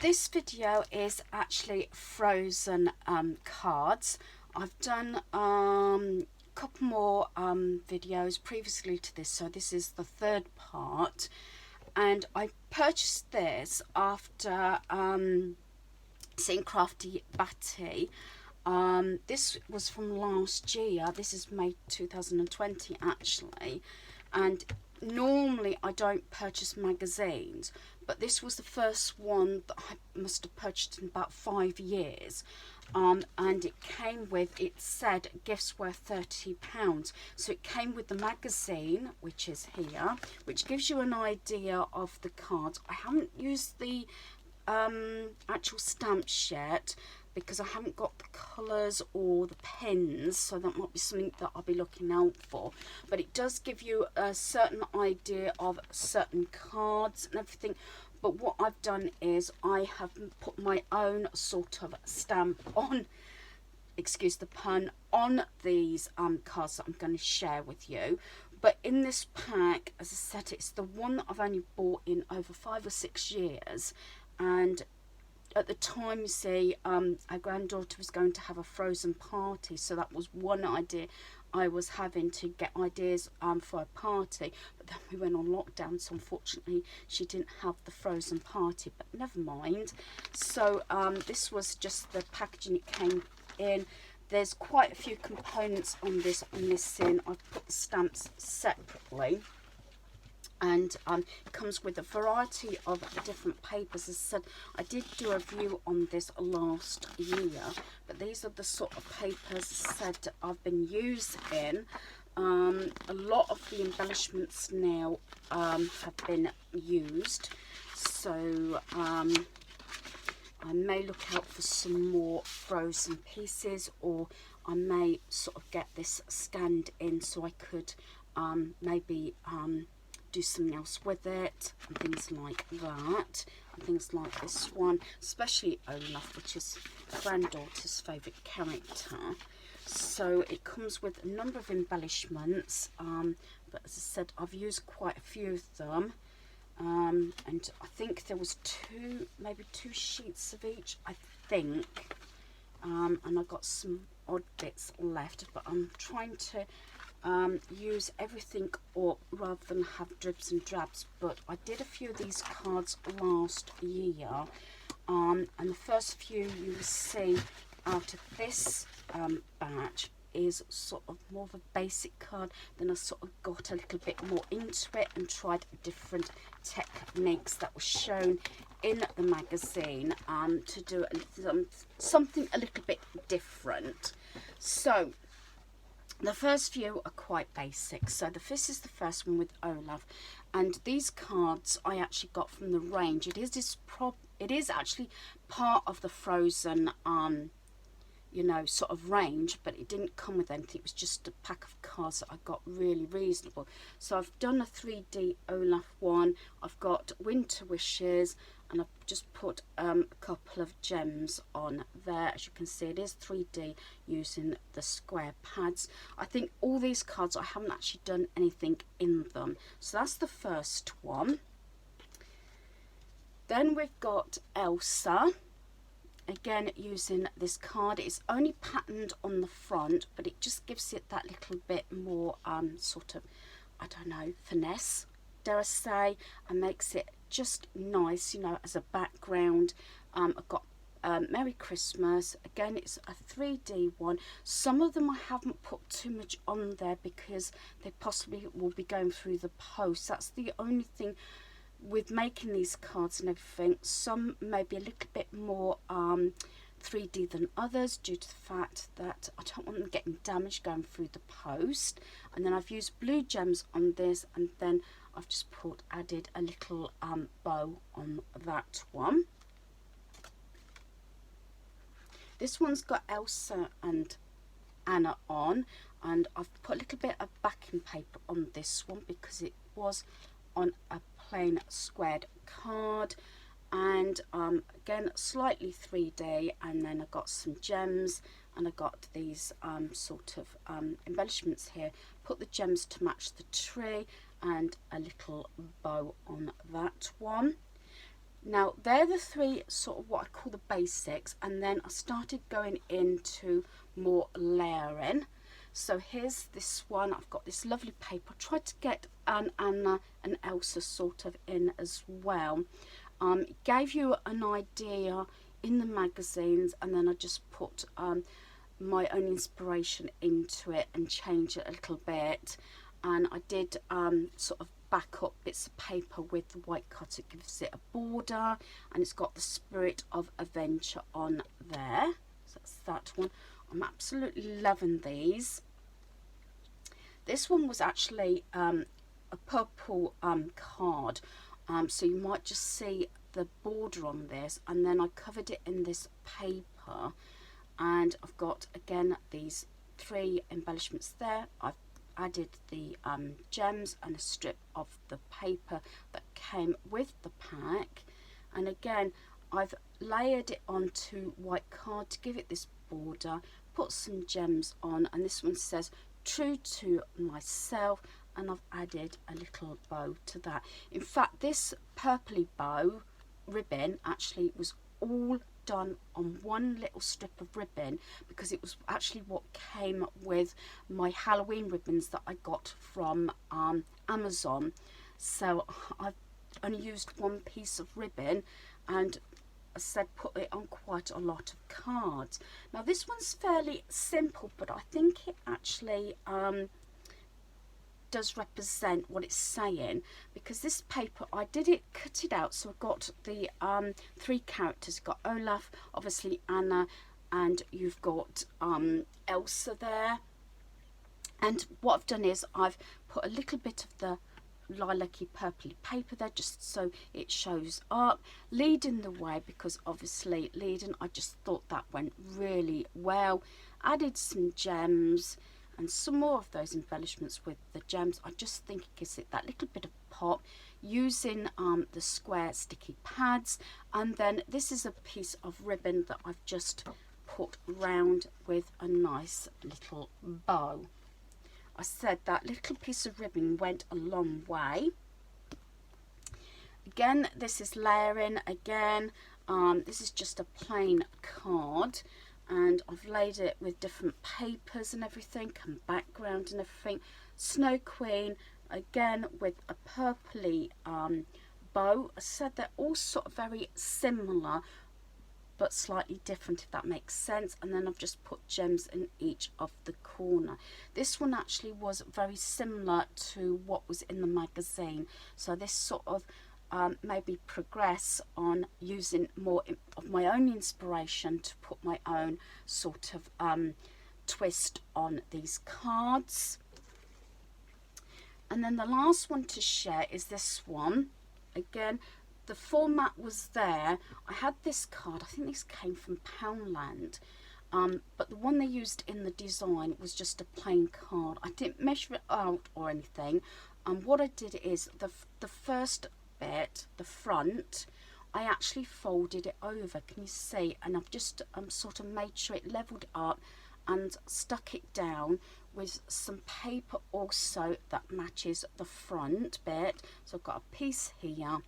this video is actually Frozen cards. I've done a couple more videos previously to this, so this is the third part. And I purchased this after seeing Crafty Batty. This was from last year. This is May 2020 actually, and normally I don't purchase magazines, but this was the first one that I must have purchased in about 5 years. And it came with, it said gifts worth £30, so it came with the magazine, which is here, which gives you an idea of the cards. I haven't used the actual stamps yet because I haven't got the colours or the pens, so that might be something that I'll be looking out for. But it does give you a certain idea of certain cards and everything. But what I've done is I have put my own sort of stamp on, excuse the pun, on these cards that I'm going to share with you. But in this pack, as I said, it's the one that I've only bought in over 5 or 6 years. And at the time, you see, our granddaughter was going to have a Frozen party, so that was one idea I was having, to get ideas for a party. But then we went on lockdown, so unfortunately she didn't have the Frozen party, but never mind. So this was just the packaging it came in. There's quite a few components on this I'm missing. I've put the stamps separately. And it comes with a variety of different papers. As I said, I did do a review on this last year, but these are the sort of papers, as I said, I've been using. A lot of the embellishments now have been used, so I may look out for some more Frozen pieces, or I may sort of get this scanned in so I could maybe do something else with it, and things like that, and things like this one, especially Olaf, which is granddaughter's favourite character. So it comes with a number of embellishments, but as I said, I've used quite a few of them, and I think there was maybe two sheets of each, I think, and I've got some odd bits left, but I'm trying to use everything up rather than have dribs and drabs. But I did a few of these cards last year, and the first few you will see out of this batch is sort of more of a basic card. Then I sort of got a little bit more into it and tried different techniques that were shown in the magazine to do something a little bit different. So the first few are quite basic. So this is the first one with Olaf, and these cards I actually got from the range. It is actually part of the Frozen you know, sort of range, but it didn't come with anything. It was just a pack of cards that I got really reasonable. So I've done a 3D Olaf one, I've got Winter Wishes, and I've just put a couple of gems on there. As you can see, it is 3D using the square pads. I think all these cards, I haven't actually done anything in them. So that's the first one. Then we've got Elsa. Again, using this card. It's only patterned on the front, but it just gives it that little bit more sort of, I don't know, finesse, dare I say, and makes it just nice, you know, as a background. I've got Merry Christmas. Again, it's a 3D one. Some of them I haven't put too much on there because they possibly will be going through the post. That's the only thing with making these cards and everything. Some may be a little bit more 3D than others, due to the fact that I don't want them getting damaged going through the post. And then I've used blue gems on this, and then I've just added a little bow on that one. This one's got Elsa and Anna on, and I've put a little bit of backing paper on this one because it was on a plain squared card, and again slightly 3D, and then I got some gems, and I got these sort of embellishments here. Put the gems to match the tree, and a little bow on that one. Now they're the three sort of what I call the basics, and then I started going into more layering. So here's this one. I've got this lovely paper. I tried to get an Anna and Elsa sort of in as well. It gave you an idea in the magazines, and then I just put my own inspiration into it and change it a little bit. And I did sort of back up bits of paper with the white cut. It gives it a border, and it's got the Spirit of Adventure on there. So that's that one. I'm absolutely loving these. This one was actually a purple card, so you might just see the border on this, and then I covered it in this paper, and I've got again these three embellishments there. I've added the gems and a strip of the paper that came with the pack, and again I've layered it onto white card to give it this border, put some gems on, and this one says true to myself, and I've added a little bow to that. In fact, this purpley bow ribbon actually was all done on one little strip of ribbon, because it was actually what came with my Halloween ribbons that I got from Amazon. So I've only used one piece of ribbon, and I said put it on quite a lot of cards. Now this one's fairly simple, but I think it actually does represent what it's saying, because this paper I did it cut it out, so I've got the three characters. You've got Olaf, obviously Anna, and you've got Elsa there. And what I've done is I've put a little bit of the lilac-y purpley paper there, just so it shows up, leading the way, because obviously leading, I just thought that went really well. Added some gems and some more of those embellishments with the gems. I just think it gives it that little bit of pop, using the square sticky pads. And then this is a piece of ribbon that I've just put round with a nice little bow. I said that little piece of ribbon went a long way. Again, this is layering again. This is just a plain card, and I've laid it with different papers and everything, and background and everything. Snow Queen, again with a purpley bow. I said they're all sort of very similar, but slightly different, if that makes sense. And then I've just put gems in each of the corner. This one actually was very similar to what was in the magazine, so this sort of maybe progress on using more of my own inspiration to put my own sort of twist on these cards. And then the last one to share is this one. Again, the format was there. I had this card, I think this came from Poundland, but the one they used in the design was just a plain card. I didn't measure it out or anything. What I did is the first bit, the front, I actually folded it over, can you see? And I've just sort of made sure it leveled up and stuck it down with some paper also that matches the front bit. So I've got a piece here,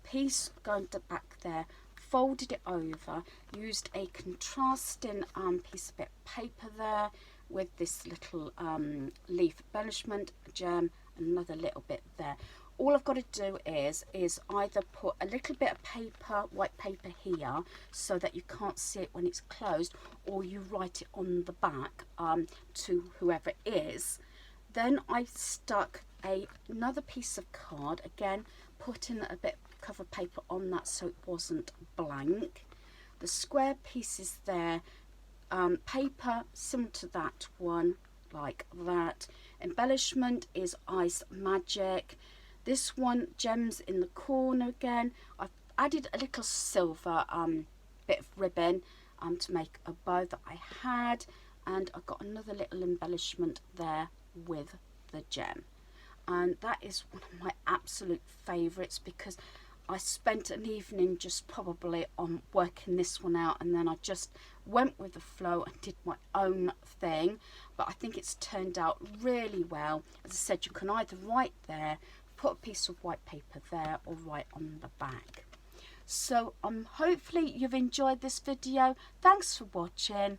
piece going to back there, folded it over, used a contrasting piece of bit of paper there with this little leaf embellishment, gem, another little bit there. All I've got to do is either put a little bit of paper, white paper here, so that you can't see it when it's closed, or you write it on the back to whoever it is. Then I stuck another piece of card, again putting a bit of cover paper on that so it wasn't blank. The square pieces there, paper similar to that one, like that. Embellishment is Ice Magic. This one, gems in the corner again. I've added a little silver bit of ribbon to make a bow that I had, and I've got another little embellishment there with the gem. And that is one of my absolute favourites, because I spent an evening just probably on working this one out, and then I just went with the flow and did my own thing. But I think it's turned out really well. As I said, you can either write there, put a piece of white paper there, or write on the back. So hopefully you've enjoyed this video. Thanks for watching.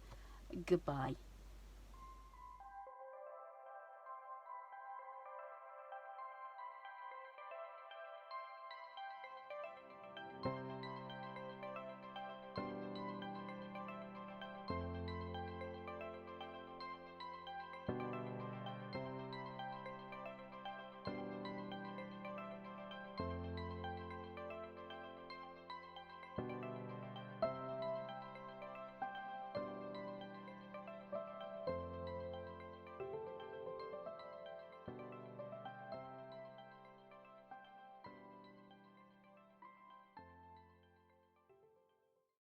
Goodbye.